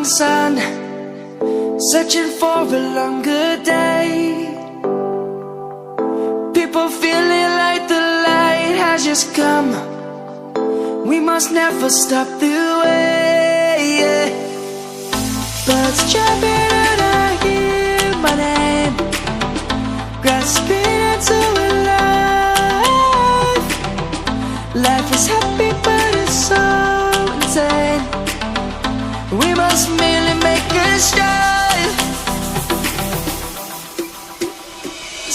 morning sun, searching for a longer day. People feeling like the light has just come. We must never stop the way. Birds jumping and I hear my name, grasping into a life. Life is happy but it's so insane. We must merely make a strive.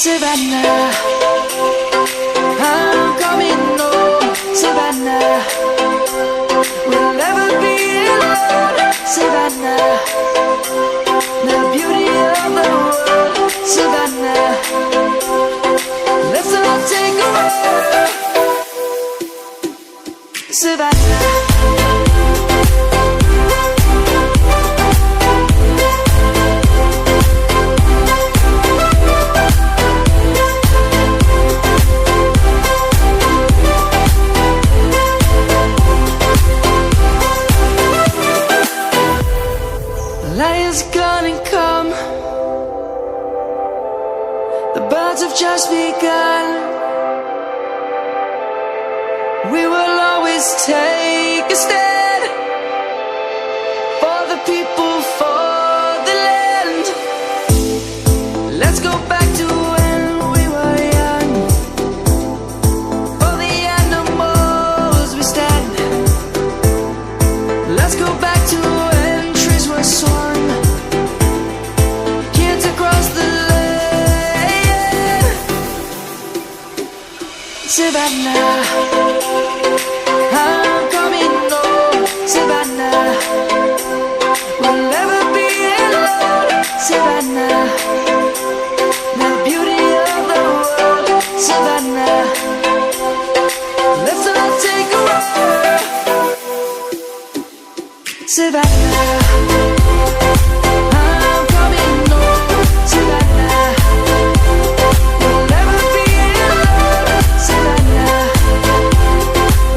Savannah, I'm coming home. Savannah, we'll never be alone. Savannah, the beauty of the world. Savannah, let's all take a walk. Savannah. Lion's gonna come. The birds have just begun. We will always take a stand for the people, for the land. Let's go back to when we were young. For the animals we stand. Let's go back to when trees were swung. Savannah, I'm coming home. Savannah, we'll never be alone. Savannah, the beauty of the world. Savannah, let's all take a walk. Savannah, I'm coming home. Savannah, we'll never be alone. Savannah,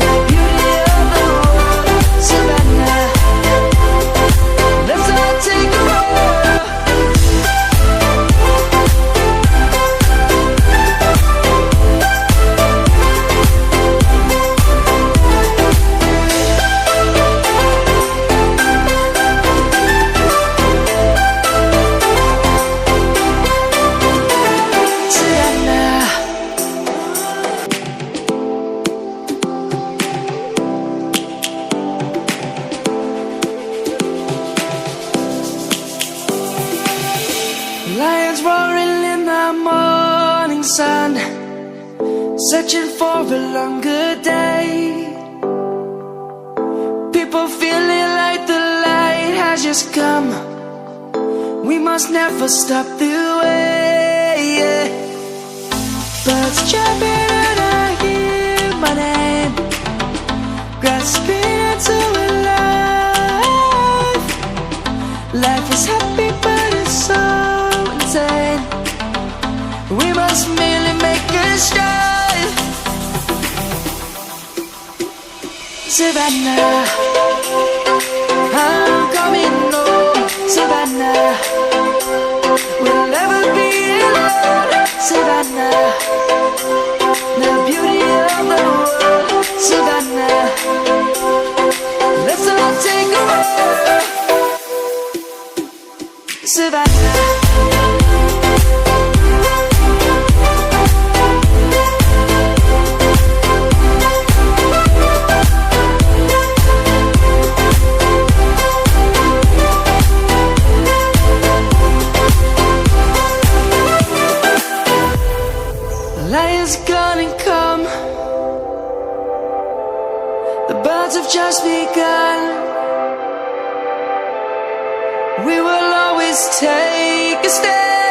the beauty of the world. Savannah, let's all take a walk. Lions roaring in the morning sun, searching for a longer day. People feeling like the light has just come. We must never stop the way. Birds jumping and I hear my name, grasping into a life. Life is happy but it's so insane. We must merely make a strive. Savannah, I'm coming home. Savannah, we'll never be alone. Savannah, the beauty of the world. Savannah, let's all take a walk. Savannah. Lion's gonna come. The birds have just begun. We will always take a stand